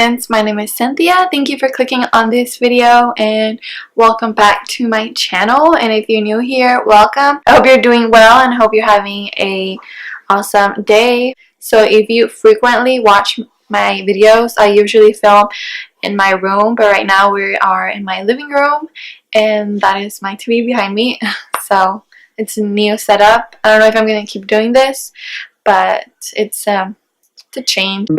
friends, my name is Cynthia. Thank you for clicking on this video and welcome back to my channel. And if you're new here, welcome. I hope you're doing well and hope you're having a awesome day. So if you frequently watch my videos, I usually film in my room, but right now we are in my living room and that is my TV behind me. So it's a new setup. I don't know if I'm going to keep doing this, but it's a change.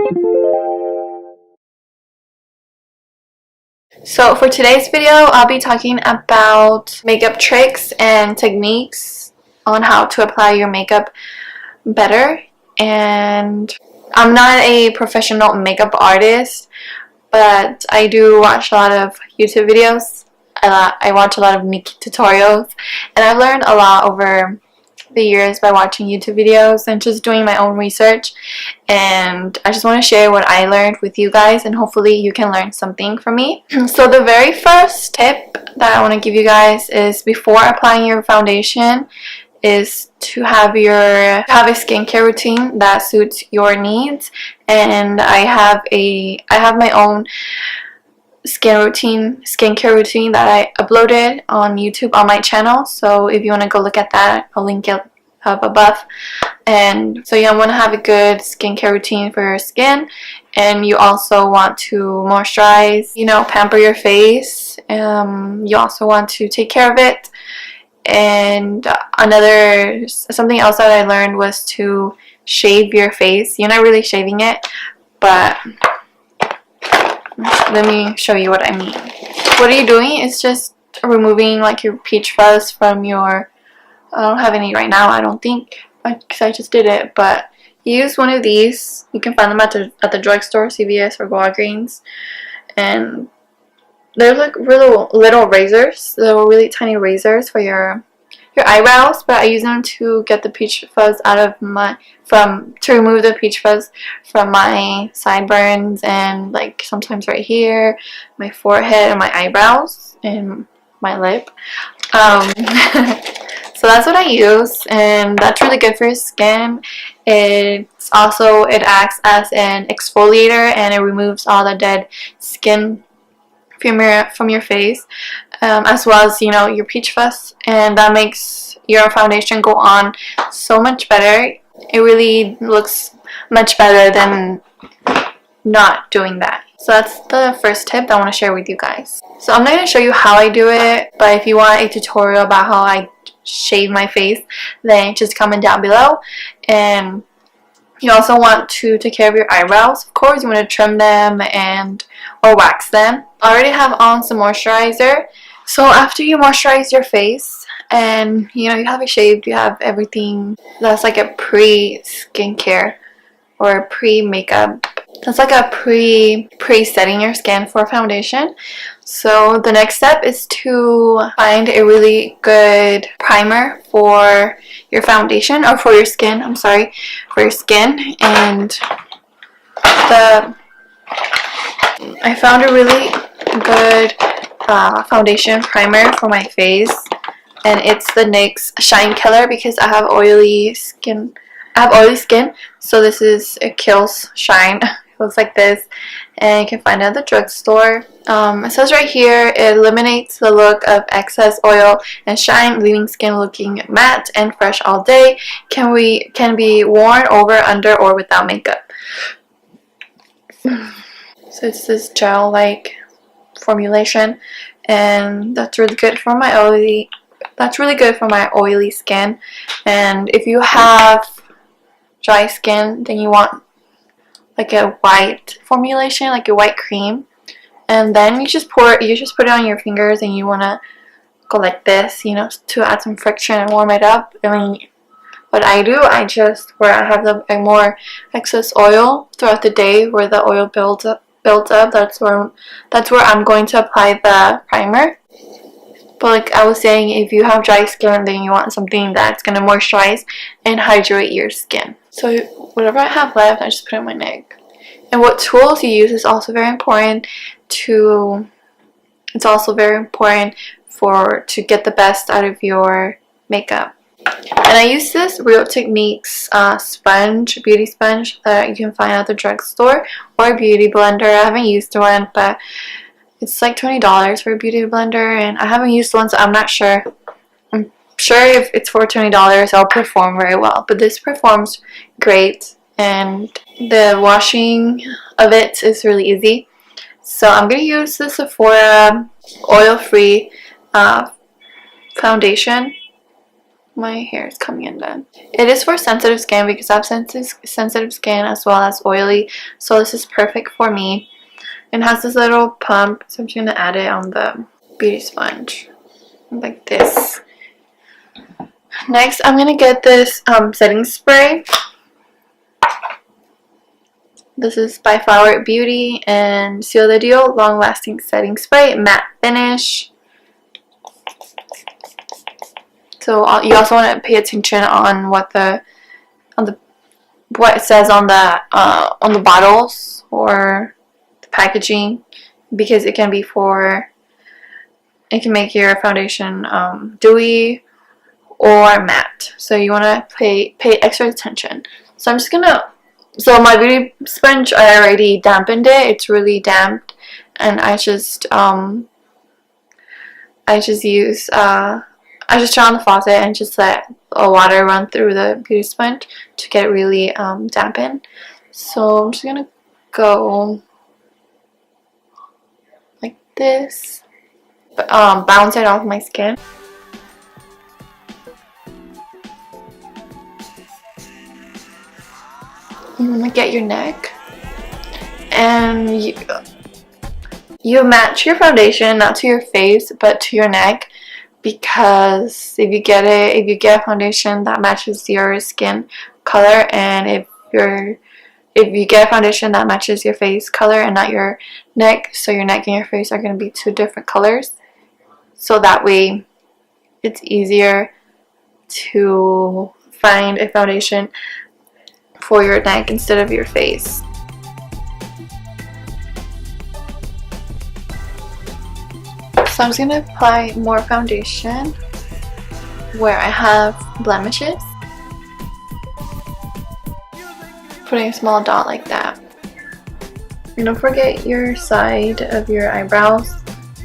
So for today's video, I'll be talking about makeup tricks and techniques on how to apply your makeup better. And I'm not a professional makeup artist, but I do watch a lot of YouTube videos. I watch a lot of Nikki tutorials, and I've learned a lot over the years by watching YouTube videos and just doing my own research. And I just want to share what I learned with you guys, and hopefully you can learn something from me. So the very first tip that I want to give you guys is, before applying your foundation, is to have a skincare routine that suits your needs. And I have my own skincare routine that I uploaded on YouTube on my channel. So if you want to go look at that, I'll link it up above. And so you want to have a good skincare routine for your skin, and you also want to moisturize, pamper your face. You also want to take care of it. And something else that I learned was to shave your face. You're not really shaving it, but let me show you what I mean. What are you doing is just removing like your peach fuzz from your, I don't have any right now, I don't think, because I just did it, but use one of these. You can find them at the drugstore, CVS or Walgreens, and they're like little razors, little really tiny razors for your eyebrows, but I use them to get the peach fuzz out of to remove the peach fuzz from my sideburns, and like sometimes right here, my forehead, and my eyebrows, and my lip. So that's what I use, and that's really good for your skin. It acts as an exfoliator, and it removes all the dead skin from your face, as well as your peach fuzz, and that makes your foundation go on so much better. It really looks much better than not doing that. So that's the first tip that I want to share with you guys. So I'm not going to show you how I do it, but if you want a tutorial about how I shave my face, then just comment down below. And you also want to take care of your eyebrows. Of course, you want to trim them or wax them. I already have on some moisturizer. So after you moisturize your face and you have it shaved, you have everything that's like a pre-skincare or a pre-makeup. That's like a pre-setting your skin for foundation. So the next step is to find a really good primer for your foundation, or for your skin, I'm sorry, for your skin. And I found a really good foundation primer for my face, and it's the NYX Shine Killer, because I have oily skin. So it kills shine. It looks like this, and you can find it at the drugstore. It says right here, it eliminates the look of excess oil and shine, leaving skin looking matte and fresh all day. Can be worn over, under, or without makeup. So it's this gel-like formulation, and that's really good for my oily. Skin. And if you have dry skin, then you want like a white formulation, like a white cream, and then you just put it on your fingers, and you want to go like this, to add some friction and warm it up. I mean, what I do, where I have the more excess oil throughout the day, where the oil builds up, that's where I'm going to apply the primer. But like I was saying, if you have dry skin, then you want something that's going to moisturize and hydrate your skin. So whatever I have left, I just put it on my neck. And what tools you use is also very important to get the best out of your makeup. And I use this Real Techniques sponge, beauty sponge that you can find at the drugstore, or a beauty blender. I haven't used one, but it's like $20 for a beauty blender, and I haven't used one, so I'm not sure. I'm sure if it's for $20 it'll perform very well, but this performs great, and the washing of it is really easy. So I'm going to use the Sephora oil-free foundation. My hair is coming undone. It is for sensitive skin because I have sensitive skin as well as oily, so this is perfect for me. It has this little pump, so I'm just going to add it on the beauty sponge like this. Next, I'm going to get this setting spray. This is by Flower Beauty and Seal the Deal Long Lasting Setting Spray, matte finish. So you also want to pay attention on what what it says on the bottles or the packaging, because it can make your foundation dewy or matte. So you want to pay extra attention. So I'm just gonna. So my beauty sponge, I already dampened it. It's really damped, and I just use I just turn on the faucet and just let water run through the beauty sponge to get it really dampened. So I'm just gonna go like this, bounce it off my skin. You wanna get your neck, and you match your foundation not to your face but to your neck. Because if you get a foundation that matches your skin color, and if you get a foundation that matches your face color and not your neck, so your neck and your face are going to be two different colors. So that way it's easier to find a foundation for your neck instead of your face. So I'm just going to apply more foundation where I have blemishes. Putting a small dot like that. And don't forget your side of your eyebrows.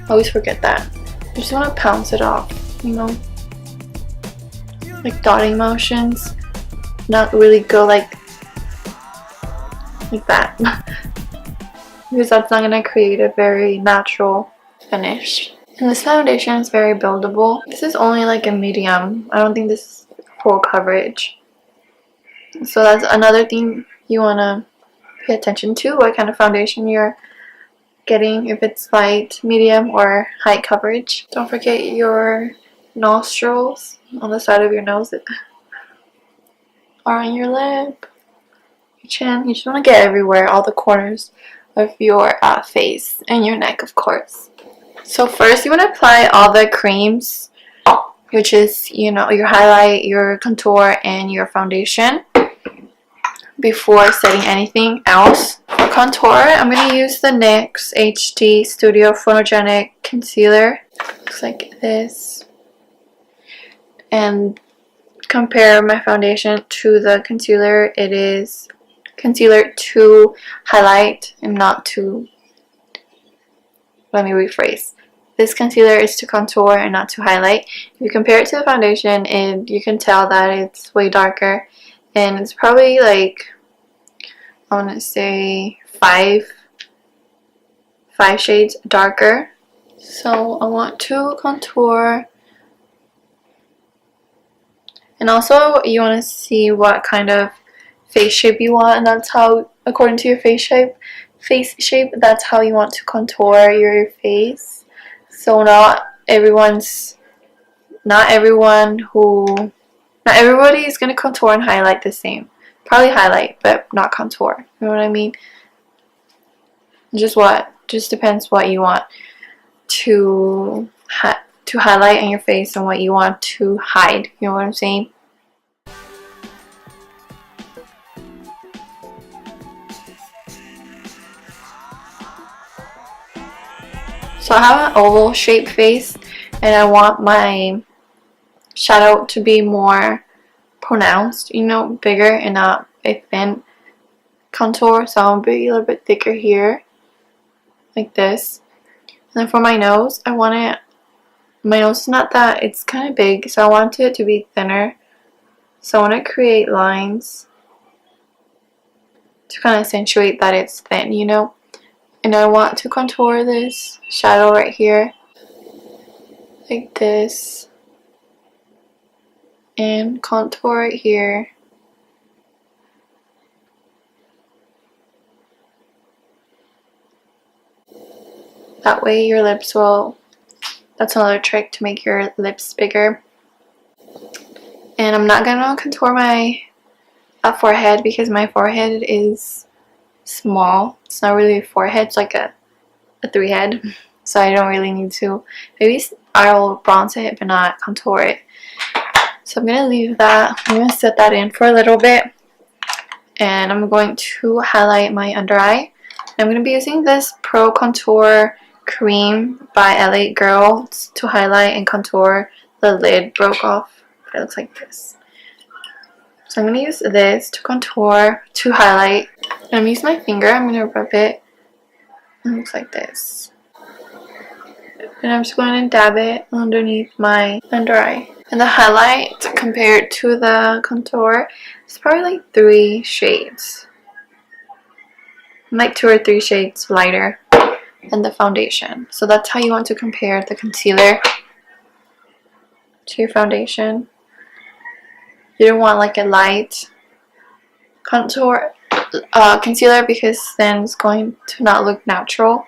Always forget that. You just want to pounce it off, you know, like dotting motions. Not really go like that. Because that's not going to create a very natural finish. And this foundation is very buildable. This is only like a medium. I don't think this is full coverage. So that's another thing you want to pay attention to, what kind of foundation you're getting, if it's light, medium, or high coverage. Don't forget your nostrils on the side of your nose or on your lip, your chin. You just want to get everywhere, all the corners of your face and your neck, of course. So first you want to apply all the creams, which is, you know, your highlight, your contour, and your foundation before setting anything else. For contour, I'm going to use the NYX HD Studio Photogenic Concealer. Looks like this. And compare my foundation to the concealer. It is concealer to highlight and not to, let me rephrase. This concealer is to contour and not to highlight. If you compare it to the foundation, you can tell that it's way darker. And it's probably like, I want to say five shades darker. So I want to contour. And also you want to see what kind of face shape you want, and that's how, according to your face shape, that's how you want to contour your face. So not everybody is gonna contour and highlight the same. Probably highlight, but not contour. You know what I mean? Just depends what you want to highlight in your face and what you want to hide. You know what I'm saying? So I have an oval shaped face, and I want my shadow to be more pronounced, you know, bigger and not a thin contour. So I'll be a little bit thicker here, like this. And then for my nose, I want it, my nose is not that, it's kind of big, so I want it to be thinner. So I want to create lines to kind of accentuate that it's thin, you know. And I want to contour this shadow right here, like this. And contour it here. That way your lips will, that's another trick to make your lips bigger. And I'm not gonna contour my forehead because my forehead is small. It's not really a forehead, it's like a 3 head. So I don't really need to. Maybe I'll bronze it but not contour it. So I'm going to leave that. I'm going to set that in for a little bit. And I'm going to highlight my under eye. I'm going to be using this Pro Contour Cream by LA Girl to highlight and contour. The lid broke off. It looks like this. So I'm going to use this to contour, to highlight. I'm going to use my finger. I'm going to rub it. It looks like this. And I'm just going to dab it underneath my under eye. And the highlight compared to the contour is probably like 3 shades. Like 2 or 3 shades lighter than the foundation. So that's how you want to compare the concealer to your foundation. You don't want like a light contour concealer because then it's going to not look natural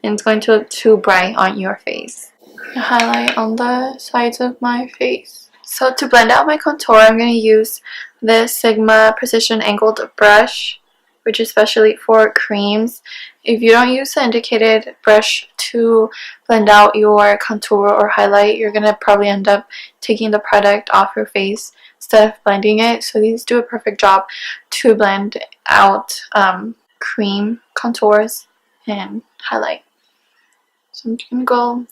and it's going to look too bright on your face. Highlight on the sides of my face. So to blend out my contour, I'm going to use this Sigma Precision Angled brush, which is specially for creams. If you don't use the indicated brush to blend out your contour or highlight, you're going to probably end up taking the product off your face instead of blending it. So these do a perfect job to blend out cream contours and highlight. So I'm just going to go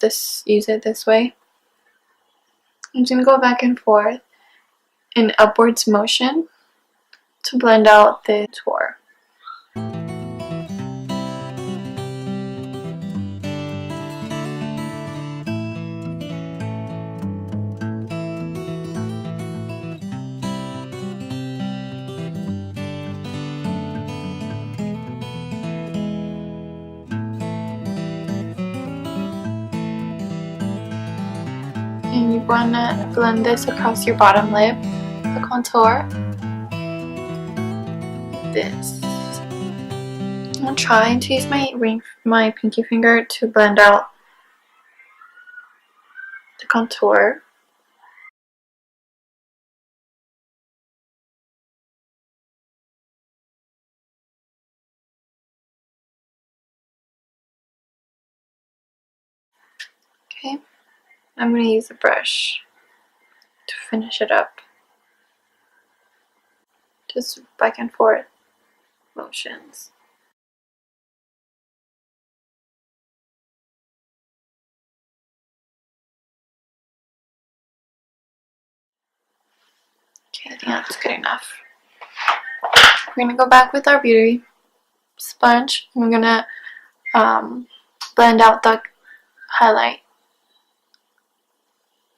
use it this way. I'm just going to go back and forth in upwards motion to blend out the contour. And you want to blend this across your bottom lip, the contour, like this. I'm trying to use my pinky finger to blend out the contour. Okay, I'm going to use a brush to finish it up. Just back and forth motions. Okay, I think that's good enough. We're going to go back with our beauty sponge. I'm going to blend out the highlight.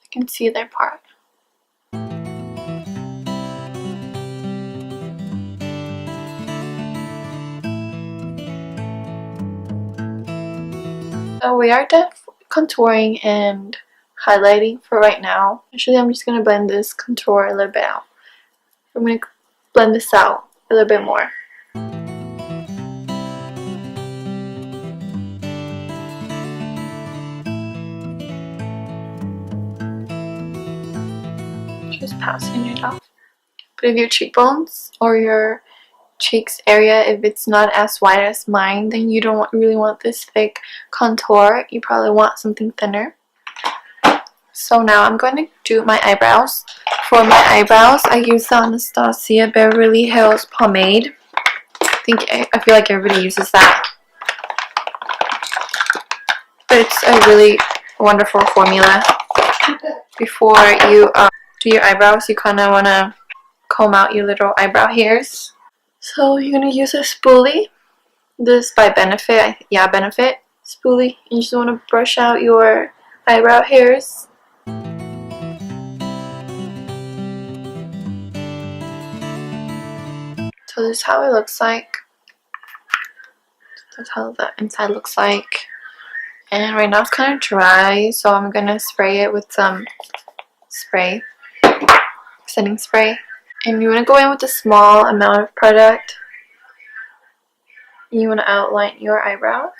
I can see their part. So we are done contouring and highlighting for right now. Actually, I'm just going to blend this contour a little bit out. I'm going to blend this out a little bit more. Just passing it off. But if your cheekbones or your cheeks area, if it's not as wide as mine, then you don't really want this thick contour. You probably want something thinner. So now I'm going to do my eyebrows. For my eyebrows, I use the Anastasia Beverly Hills pomade. I feel like everybody uses that. But it's a really wonderful formula. before you do your eyebrows, you kind of want to comb out your little eyebrow hairs. So you're going to use a spoolie. This by Benefit. Yeah, Benefit spoolie. You just want to brush out your eyebrow hairs. So this is how it looks like. That's how the inside looks like. And right now it's kind of dry, so I'm gonna spray it with some spray, setting spray. And you want to go in with a small amount of product. You want to outline your eyebrows.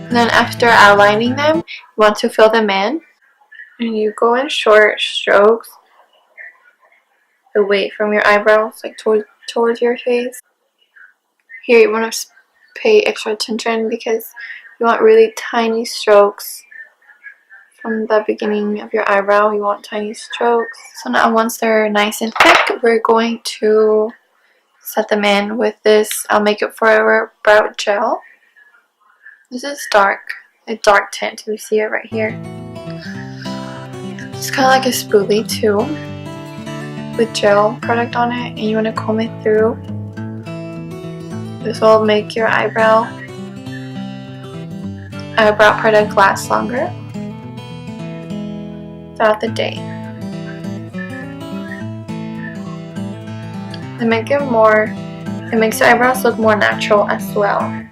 And then after outlining them, you want to fill them in. And you go in short strokes away from your eyebrows, like towards your face. Here you want to pay extra attention because you want really tiny strokes from the beginning of your eyebrow. You want tiny strokes. So now once they're nice and thick, we're going to set them in with this I'll Make It Forever brow gel. This is a dark tint. You see it right here. It's kind of like a spoolie too, with gel product on it, and you want to comb it through. This will make your eyebrow product last longer throughout the day. It makes your eyebrows look more natural as well.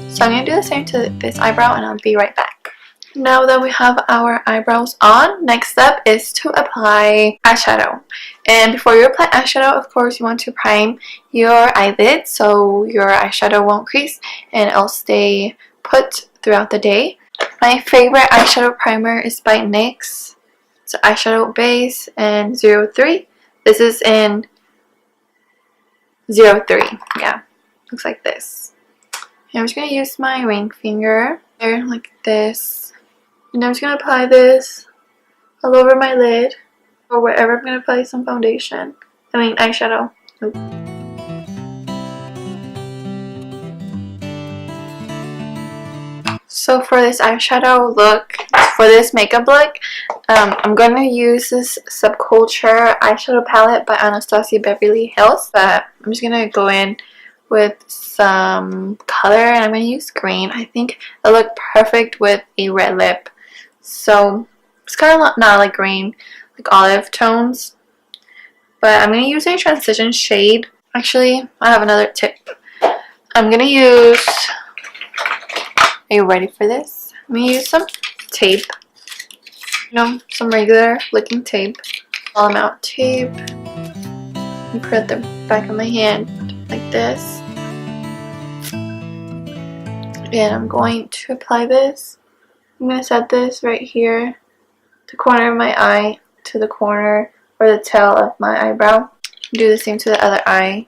So I'm going to do the same to this eyebrow and I'll be right back. Now that we have our eyebrows on, next step is to apply eyeshadow. And before you apply eyeshadow, of course, you want to prime your eyelids so your eyeshadow won't crease and it'll stay put throughout the day. My favorite eyeshadow primer is by NYX. It's eyeshadow base and 03. This is in 03. Yeah, looks like this. And I'm just going to use my ring finger there like this. And I'm just going to apply this all over my lid or wherever I'm going to apply some foundation. Eyeshadow. Oops. So for this eyeshadow look, for this makeup look, I'm going to use this Subculture eyeshadow palette by Anastasia Beverly Hills. But I'm just going to go in with some color and I'm going to use green. I think it'll look perfect with a red lip. So it's kind of not like green, like olive tones. But I'm going to use a transition shade. Actually, I have another tip. I'm going to use, are you ready for this? I'm going to use some tape. Some regular looking tape. Small amount tape. And put it at the back of my hand like this. And I'm going to apply this. I'm going to set this right here, the corner of my eye to the corner or the tail of my eyebrow. Do the same to the other eye.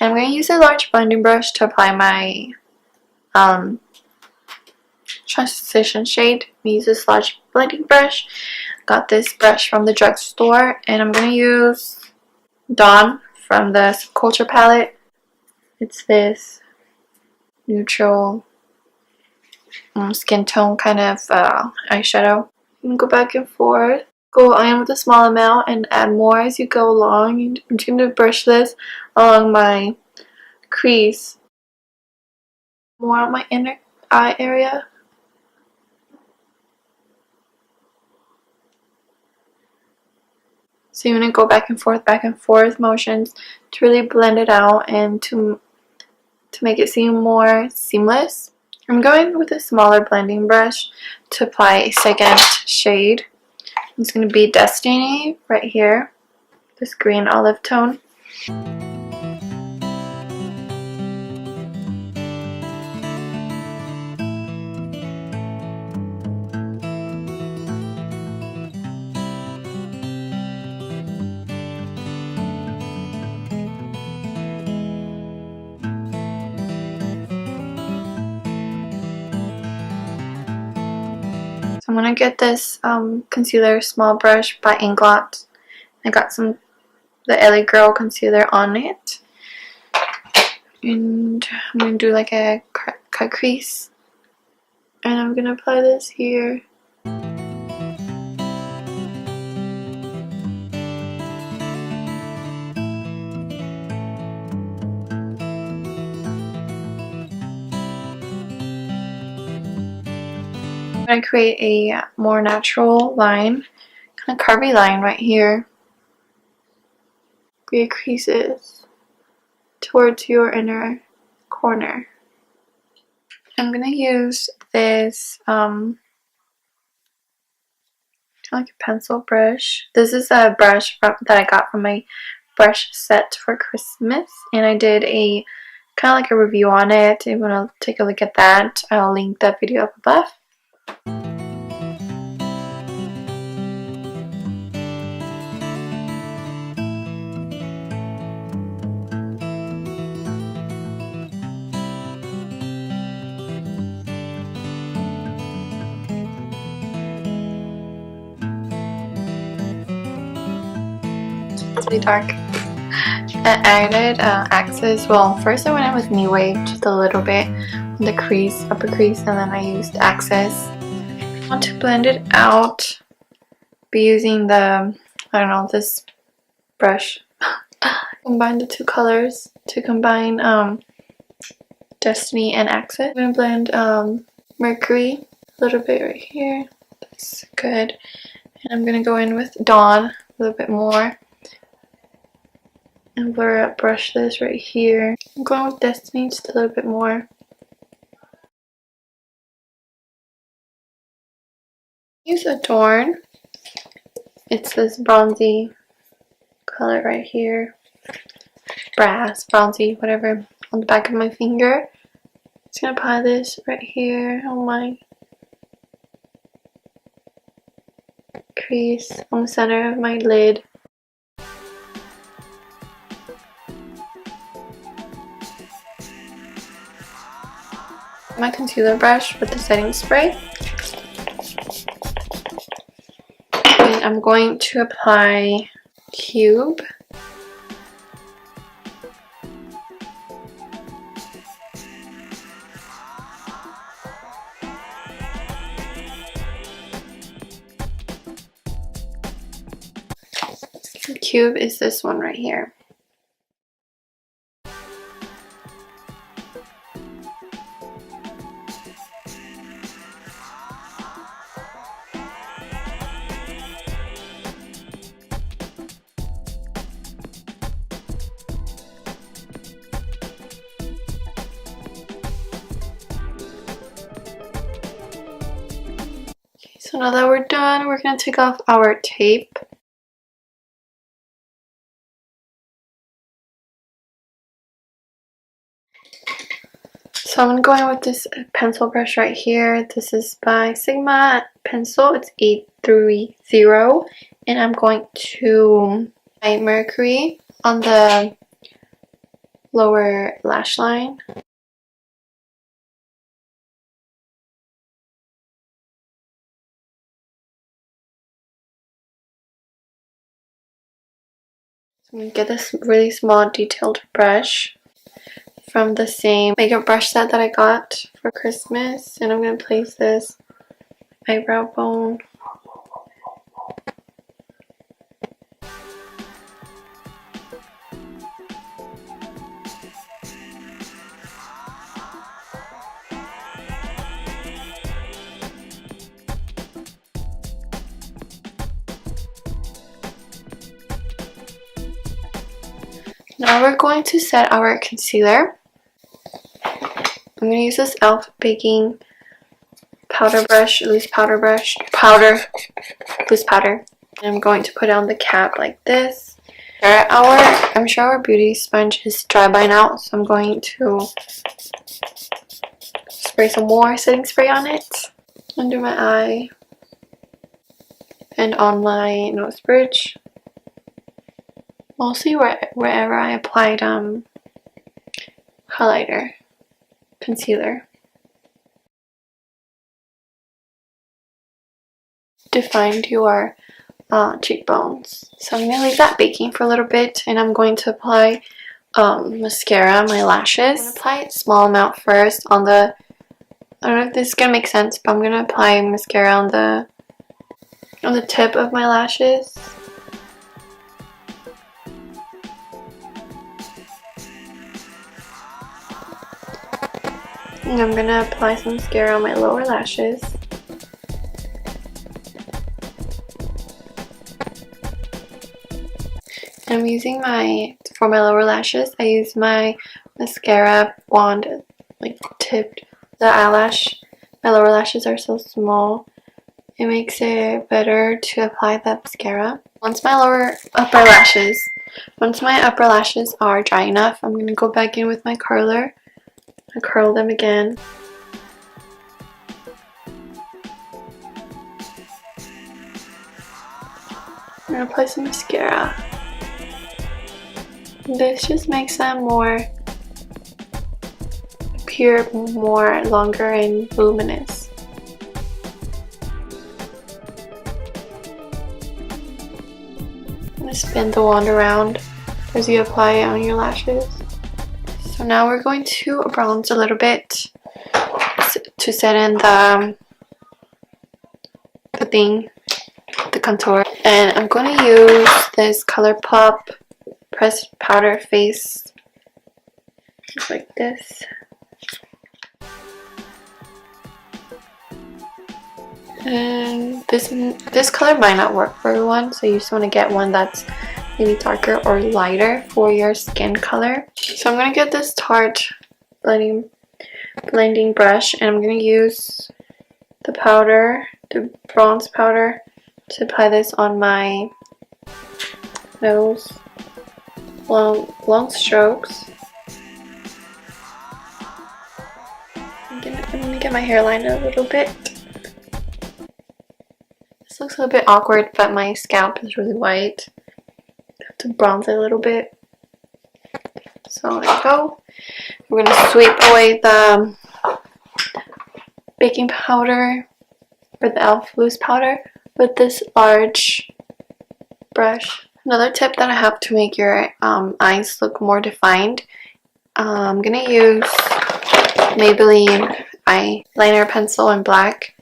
And I'm going to use a large blending brush to apply my transition shade. I'm going to use this large blending brush. Got this brush from the drugstore, and I'm going to use Dawn from the Subculture palette. It's this neutral skin tone kind of eyeshadow. You can go back and forth. Go in with a small amount and add more as you go along. I'm just going to brush this along my crease. More on my inner eye area. So you want to go back and forth motions to really blend it out and to make it seem more seamless. I'm going with a smaller blending brush to apply a second shade. It's going to be Destiny right here, this green olive tone. I'm gonna get this concealer small brush by Inglot. I got the LA Girl concealer on it. And I'm gonna do like a cut crease. And I'm gonna apply this here. I'm going to create a more natural line, kind of curvy line right here. Create creases towards your inner corner. I'm going to use this kind of like a pencil brush. This is a brush that I got from my brush set for Christmas, and I did a kind of like a review on it. If you want to take a look at that, I'll link that video up above. It's really dark. I added accents. Well, first I went in with New Wave just a little bit on the crease, upper crease, and then I used access. I want to blend it out. Be using the, I don't know, this brush. Combine the two colors to combine Destiny and Access. I'm going to blend Mercury a little bit right here. That's good. And I'm going to go in with Dawn a little bit more. And blur up, brush this right here. I'm going with Destiny just a little bit more. Use Adorn. It's this bronzy color right here. Brass, bronzy, whatever. On the back of my finger. Just gonna apply this right here on my crease, on the center of my lid. My concealer brush with the setting spray. And I'm going to apply Cube. Cube is this one right here. So now that we're done, we're going to take off our tape. So I'm going with this pencil brush right here. This is by Sigma pencil. It's 830. And I'm going to apply Mercury on the lower lash line. I'm going to get this really small detailed brush from the same makeup brush set that I got for Christmas, and I'm going to place this eyebrow bone. Now we're going to set our concealer. I'm going to use this e.l.f. baking powder brush, loose powder brush, loose powder. And I'm going to put on the cap like this. I'm sure our beauty sponge is dry by now, so I'm going to spray some more setting spray on it, under my eye, and on my nose bridge. Mostly wherever I applied highlighter, concealer. defined your cheekbones. So I'm going to leave that baking for a little bit, and I'm going to apply mascara on my lashes. I'm going to apply a small amount first on the, I don't know if this is going to make sense, but I'm going to apply mascara on the tip of my lashes. And I'm going to apply some mascara on my lower lashes. I'm using for my lower lashes, I use my mascara wand, like tipped the eyelash. My lower lashes are so small. It makes it better to apply that mascara. Once my upper lashes are dry enough, I'm going to go back in with my curler and curl them again. I'm going to apply some mascara. This just makes them appear more longer and luminous. I'm going to spin the wand around as you apply it on your lashes. So now we're going to bronze a little bit to set in the contour. And I'm going to use this ColourPop pressed powder face, just like this. And this color might not work for everyone, so you just want to get one that's maybe darker or lighter for your skin color. So I'm going to get this Tarte blending brush, and I'm going to use the bronze powder, to apply this on my nose. Long strokes. I'm gonna get my hairline a little bit. This looks a little bit awkward, but my scalp is really white. I have to bronze it a little bit. So there we go. We're gonna sweep away the baking powder or the e.l.f. loose powder with this large brush. Another tip that I have to make your eyes look more defined, I'm going to use Maybelline eyeliner pencil in black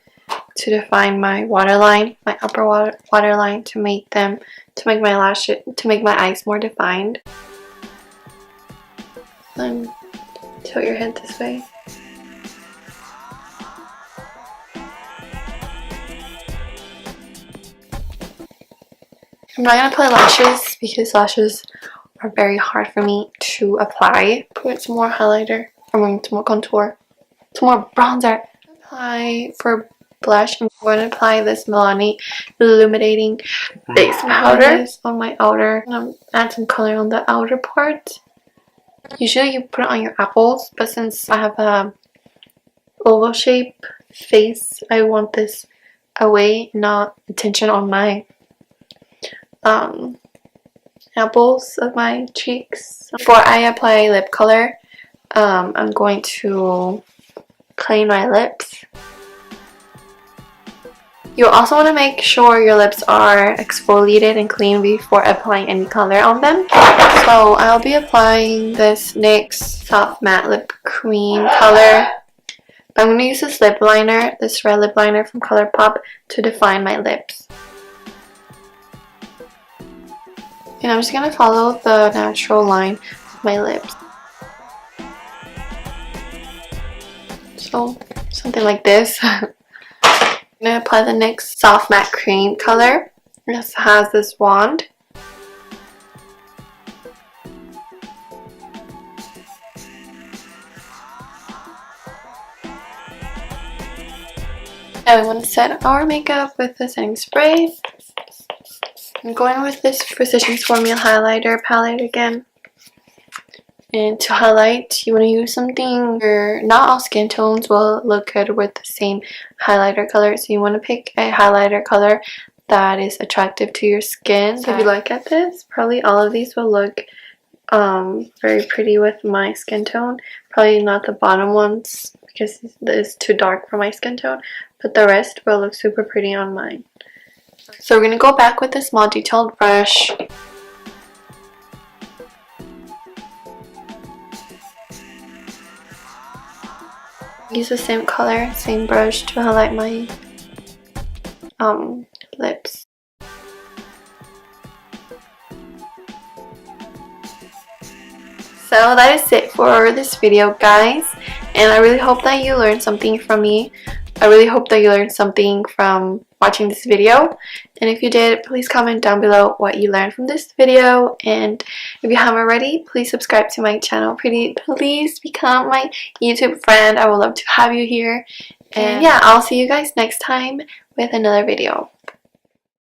to define my waterline, my upper waterline, to make my eyes more defined. And tilt your head this way. I'm not going to apply lashes because lashes are very hard for me to apply. Put some more highlighter, some more contour, some more bronzer. Apply for blush. I'm going to apply this Milani Illuminating Base Powder on my outer. And add some color on the outer part. Usually you put it on your apples, but since I have a oval shape face, I want this away, not attention on my apples of my cheeks. Before I apply lip color, I'm going to clean my lips. You'll also want to make sure your lips are exfoliated and clean before applying any color on them. So I'll be applying this NYX Soft Matte Lip Cream color. I'm going to use this lip liner, this red lip liner from ColourPop, to define my lips. And I'm just going to follow the natural line of my lips. So, something like this. I'm going to apply the NYX Soft Matte Cream color. This has this wand. And we want to set our makeup with the setting spray. I'm going with this Precision Formula highlighter palette again. And to highlight, you want to use something where not all skin tones will look good with the same highlighter color. So you want to pick a highlighter color that is attractive to your skin. So if you look at this, probably all of these will look very pretty with my skin tone. Probably not the bottom ones because it's too dark for my skin tone. But the rest will look super pretty on mine. So we're going to go back with a small detailed brush. Use the same color, same brush to highlight my lips. So that is it for this video, guys, and I really hope that you learned something from me. I really hope that you learned something from watching this video, and if you did, please comment down below what you learned from this video, and if you haven't already, please subscribe to my channel. Please become my YouTube friend. I would love to have you here, and yeah, I'll see you guys next time with another video.